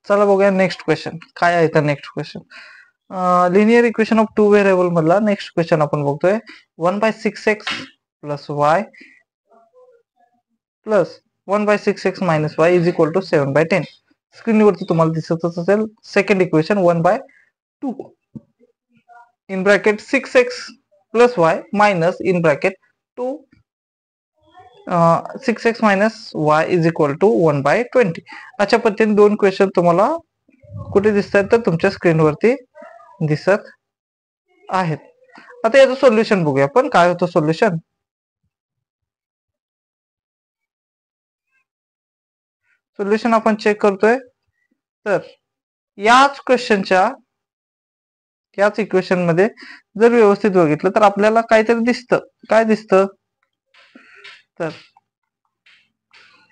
चला बघूया next question काय आहे. तर next question linear equation of two variable मधला नेक्स्ट क्वेश्चन आपण बघतोय. 1/6x प्लस वाय प्लस 1/6x minus Y is equal to 7/10. स्क्रीनवरती तुम्हाला दिसतच असेल. Second equation 1/2 in bracket 6x plus Y minus in bracket 2 6x minus Y is equal to 1/20. अशा पद्धतीने दोन क्वेश्चन तुम्हाला कुठे दिसतात तर तुमच्या स्क्रीनवरती दिसत आहेत. आता याचं सोल्युशन बघूया आपण काय होतं सोल्युशन. सोल्युशन आपण चेक करतोय. तर याच क्वेश्चनच्या याच इक्वेशन मध्ये जर व्यवस्थित बघितलं तर आपल्याला काहीतरी दिसतं. काय दिसतं तर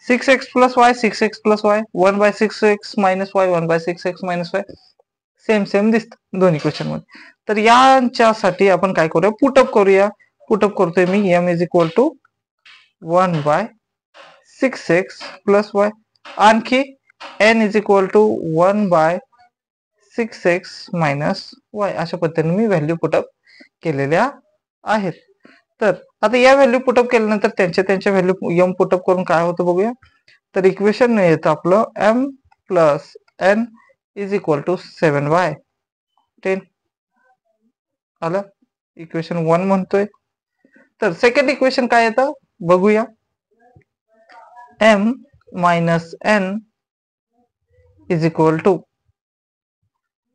6x plus Y 6x plus Y 1/6x minus Y 1/6x minus Y same दिसतं दोन इक्वेशन मध्ये. तर यांच्यासाठी आपण काय करूया पुटअप करूया. पुटअप करतोय मी m is equal to 1/6x plus Y आणखी n is equal to 1/6x minus Y अशा पद्धतीने मी व्हॅल्यू पुटअप केलेल्या आहेत. तर आता या व्हॅल्यू पुटअप केल्यानंतर त्यांच्या व्हॅल्यू m पुटअप करून काय होतं बघूया. तर इक्वेशन येतं आपलं m plus n is equal to 7/10 आलं. इक्वेशन 1 म्हणतोय. तर सेकंड इक्वेशन काय येतं बघूया. m minus n is equal to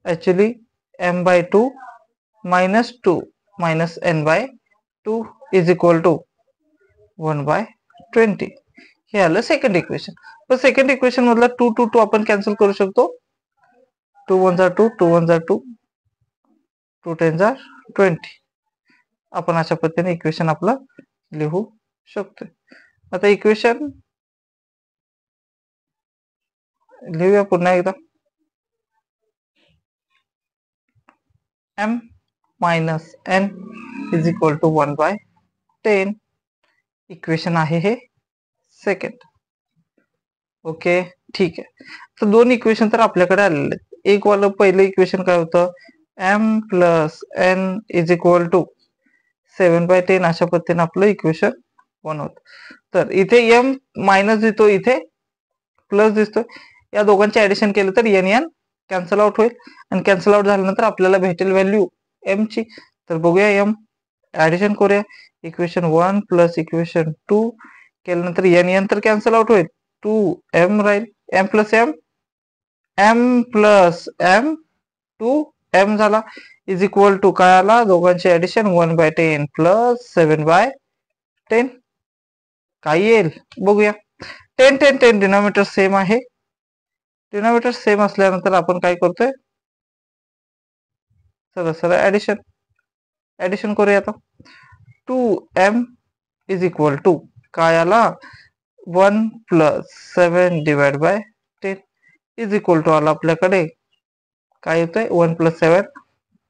actually m/2 minus 2 minus n/2 is equal to 1/20. हे आलं सेकंड इक्वेशन. तर सेकंड इक्वेशन मधला 2 2 2 आपण कॅन्सल करू शकतो. 2 1 जा 2 2 1 जा 2 2 10 जा 20. आपण अशा पद्धतीने इक्वेशन आपलं लिहू शकतो. आता इक्वेशन लिहूया पुन्हा एकदा. m minus n is equal to 1/10. Equation आहे हे सेकंड. ओके ठीक आहे. तर दोन इक्वेशन तर आपल्याकडे आलेले आहेत. एक वाला पहिलं इक्वेशन काय होतं m plus n is equal to 7/10 अशा पद्धतीने आपलं इक्वेशन 1 होत. तर इथे m मायनस दिसतो इथे प्लस दिसतोय. या दोघांचे ऍडिशन केलं तर n कॅन्सल आउट होईल आणि कॅन्सल आउट झाल्यानंतर आपल्याला भेटेल व्हॅल्यू m ची. तर बघूया m ऍडिशन करूया. इक्वेशन 1 प्लस इक्वेशन 2 केल्यानंतर n तर कॅन्सल आउट होईल. 2m राहील. m प्लस m 2m झाला इज इक्वल टू काय आला दोघांचे ऍडिशन 1/10 प्लस 7/10 काय येईल बघूया. 10 10 10 डिनॉमिनेटर सेम आहे. डिनॉमिनेटर सेम असल्यानंतर आपण काय करतोय सरळ ऍडिशन करूया. आता 2m इज इक्वल टू काय आला 1 plus 7 divide by 10 is equal to आला आपल्याकडे काय येतोय 1 plus 7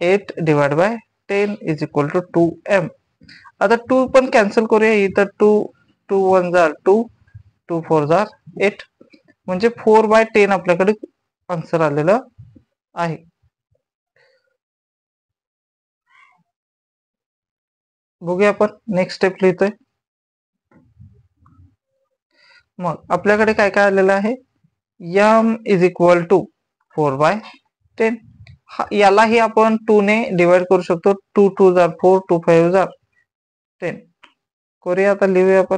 8 divide by 10 is equal to 2m. आता 2 पण कॅन्सल करूया. इथं 2 2 1 जा 2 2 4 जा 8 म्हणजे 4/10 आपल्याकडे आन्सर आलेलं आहे. बघूया आपण नेक्स्ट स्टेप लिहितोय. मग आपल्याकडे काय काय आलेलं आहे m इज इक्वल टू 4/10. यालाही आपण 2 ने डिवाइड करू शकतो. 2 2 जा 4 2 5 जा 10 करूया. आता लिहूया आपण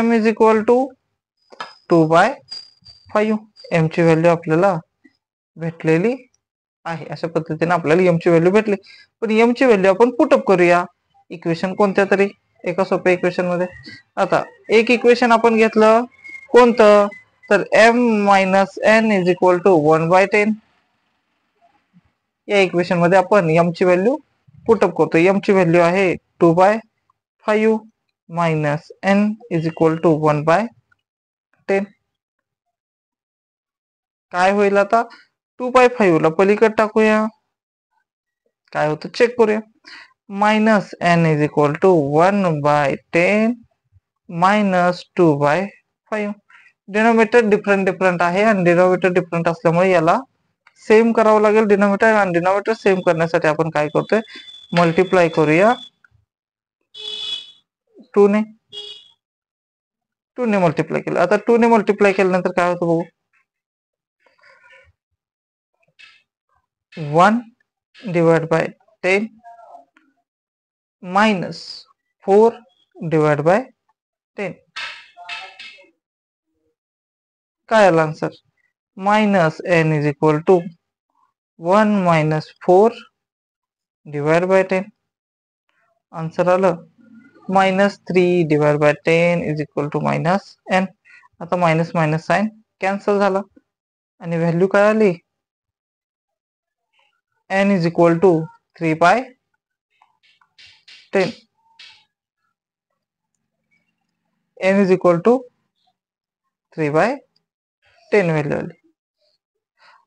m is equal to 2/5. m ची व्हॅल्यू आपल्याला भेटलेली आहे. अशा पद्धतीने आपल्याला m ची व्हॅल्यू भेटली. पण m ची व्हॅल्यू आपण पुटअप करूया इक्वेशन कोणत्या तरी एका सोप्या इक्वेशन मध्ये. आता एक इक्वेशन आपण घेतलं कोणतं तर m minus n is equal to 1/10. या इक्वेशन मध्ये आपण m ची व्हॅल्यू पुटअप करतो. m ची व्हॅल्यू आहे 2/5 minus n is equal to 1/10. काय होईल आता 2/5 ला पलीकडे टाकूया काय होतं चेक करूया. Minus n is equal to 1/10 minus 2/5 denominator different आहे आणि डिनोमिनेटर डिफरंट असल्यामुळे याला सेम करावं लागेल डिनोमिनेटर, आणि डिनोमिनेटर सेम करण्यासाठी आपण काय करतोय, मल्टिप्लाय करूया 2 ने. 2 ने मल्टिप्लाय केलं. आता 2 ने मल्टिप्लाय केल्यानंतर काय होतं बघू. 1 divide by 10 minus 4 divide by 10. काय आला answer, minus n is equal to 1 minus 4 divide by 10. Answer आलं -3 divide by 10 is equal to -n. आता मायनस मायनस साइन कॅन्सल झाला आणि व्हॅल्यू काय आली, n is equal to 3 by 10. n is equal to 3 by 10 value आली.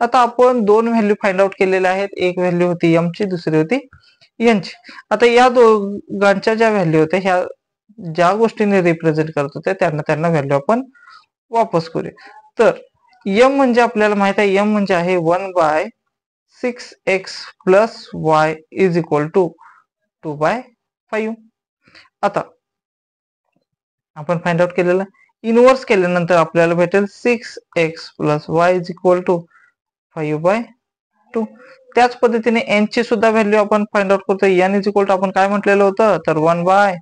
आता आपण दोन व्हॅल्यू फाइंड आउट केलेल्या आहेत. एक व्हॅल्यू होती m ची, दुसरी होती n ची. आता या दोघांच्या ज्या व्हॅल्यू होत्या, ह्या ज्या गोष्टीने रिप्रेझेंट करत होत्या त्यांना व्हॅल्यू आपण वापस करूया. तर m म्हणजे आपल्याला माहित आहे, m म्हणजे आहे 1 by 6x plus y is equal to 2 by 5. आता आपण फाइंड आउट केलेलं, इनवर्स केल्यानंतर आपल्याला भेटेल 6x plus y is equal to 5 by 2. त्याच पद्धतीने n ची सुद्धा व्हॅल्यू आपण फाइंड आउट करतोय. n इज इक्वल टू आपण काय म्हटलेलं होतं, तर 1 बाय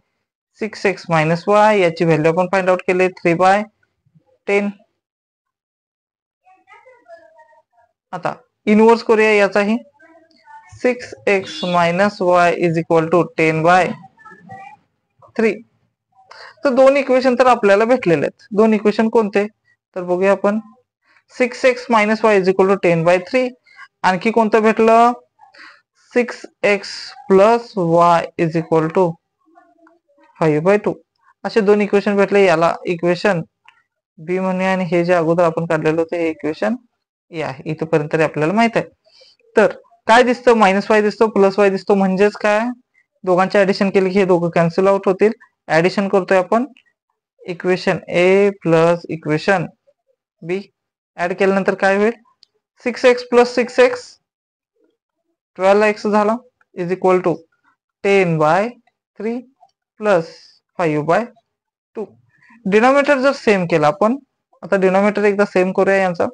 6x मायनस y. याची व्हॅल्यू आपण फाइंड आउट केली 3 बाय 10. आता इनवर्स करूया याचाही, 6x minus y is equal to 10 by 3. तर दोन इक्वेशन तर आपल्याला भेटलेले आहेत. दोन इक्वेशन कोणते, तर बघूया आपण. 6x minus y is equal to 10 by 3. आणखी कोणतं भेटलं, 6x plus y is equal to 5 by 2. असे दोन इक्वेशन भेटले. याला इक्वेशन बी म्हणूया आणि हे जे अगोदर आपण काढलेलं होतं हे इक्वेशन ए आहे. इथपर्यंत तरी आपल्याला माहित आहे. तर काय दिसतं, मायनस वाय दिसतो, प्लस वाय दिसतो, म्हणजेच काय, दोघांचे ऍडिशन केले की हे दोघं कॅन्सल आउट होतील. ऍडिशन करतोय आपण, equation A plus equation B add केल्यानंतर काय होईल, 6x प्लस 6x 12x झाला is equal to 10 by 3 plus 5 by 2. Denominator जर सेम केला आपण, आता डिनोमिनेटर एकदा सेम करूया यांचा.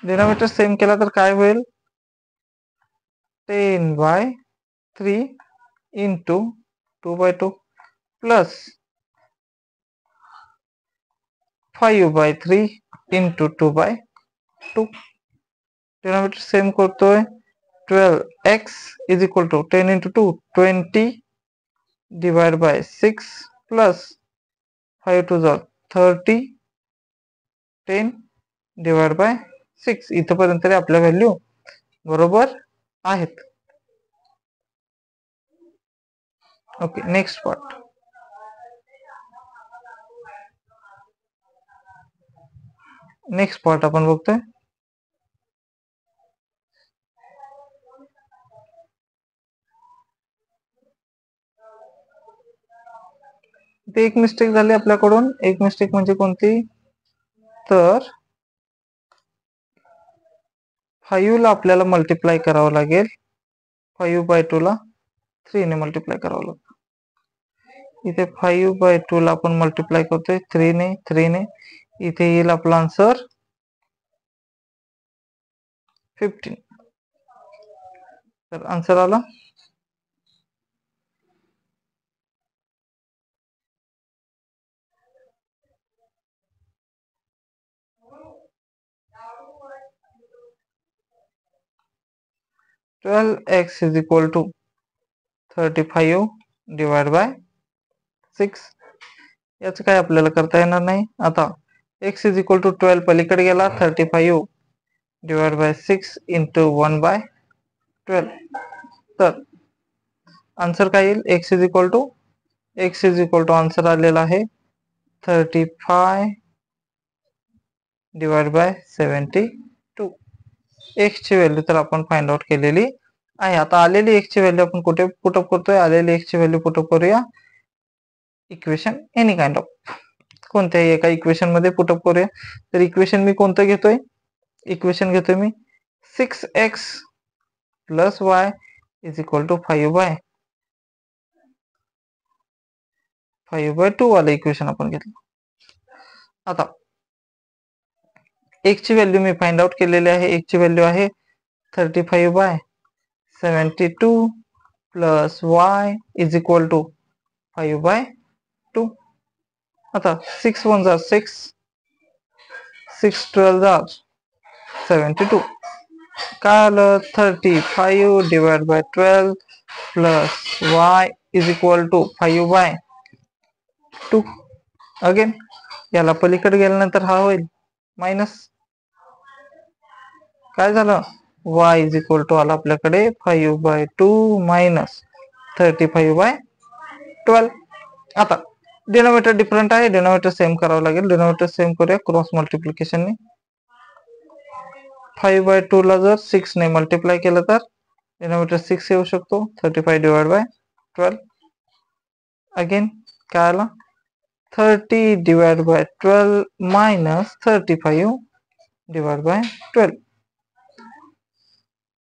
डिनोमिनेटर सेम केला तर काय होईल, 10 by 3 into 2 by 2 plus 5 by 3 into 2 by 2. Denominator same करतोय, 12x is equal to 10 into 2 20 divide by 6 plus 5 to 30 10 divide by 6. इथपर्यंत आपल्या व्हॅल्यू बरोबर आहेत. Okay, next part. Next part आपण बघतोय. ते एक मिस्टेक झाली आपल्याकडून. एक मिस्टेक म्हणजे कोणती, तर 5 ला आपल्याला मल्टिप्लाय करावं लागेल, 5 बाय 2 ला 3 ने मल्टिप्लाय करावं लागेल. इथे 5 बाय 2 ला आपण मल्टिप्लाय करतोय 3 ने. इथे येईल आपला आन्सर 15. तर आन्सर आला 12x is equal to 35 divide by 6. याचं काय आपल्याला करता येणार नाही. आता x इज इक्वल टू 12 पलीकडे गेला, 35 डिवाइड बाय 6 इंटू 1 बाय 12. तर आन्सर काय येईल, x is equal to answer आलेला आहे 35 डिवाइड बाय 72. x ची व्हॅल्यू तर आपण फाइंड आउट केलेली आहे. आता आलेली x ची व्हॅल्यू आपण कुठे पुटअप करतोय, आलेली x ची व्हॅल्यू पुटअप करूया इक्वेशन एनी काइंड ऑफ, कोणत्याही एका इक्वेशन मध्ये पुटअप करूया. तर इक्वेशन मी कोणतं घेतोय, इक्वेशन घेतोय मी 6x plus y is equal to 5/2 वाला इक्वेशन आपण घेतलं. आता x ची व्हॅल्यू मी फाइंड आउट केलेली आहे. x ची व्हॅल्यू आहे 35/72 plus y is equal to 5/2. आता 6 1 जा 6, 6 12 जा 72. काय आलं, 35 divide by 12 plus y is equal to 5/2. Again याला पलीकडे गेल्यानंतर हा होईल मायनस. काय झालं, y इज इक्वल टू आला आपल्याकडे 5/2 मायनस 35/12. आता डिनोमिनेटर डिफरंट आहे, डिनोमिनेटर सेम करावं लागेल. डिनोमिनेटर सेम करूया क्रॉस मल्टिप्लिकेशन ने. 5/2 ला जर 6 ने मल्टिप्लाय केलं तर डिनोमिनेटर 6 येऊ शकतो. 35 डिवाइड बाय 12. अगेन काय आला, 30 divide by 12 minus 35 divide by 12.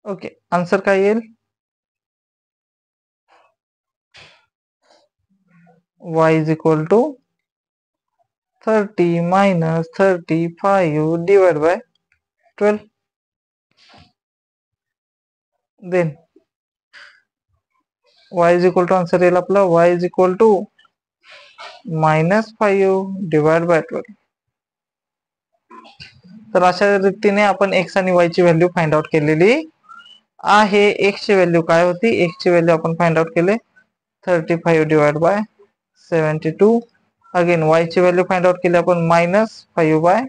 Okay, answer काय येईल, y is equal to 30 minus 35 divide by 12. Then y is equal to answer येईल आपला y is equal to -5 divide by 12. तर अशा रीतीने आपण x आणि y ची व्हॅल्यू फाइंड आउट केलेली आहे. x ची व्हॅल्यू काय होती, x ची व्हॅल्यू आपण फाइंड आउट केले 35 डिवाइड बाय 72. अगेन y ची व्हॅल्यू फाइंड आउट केली आपण -5/12.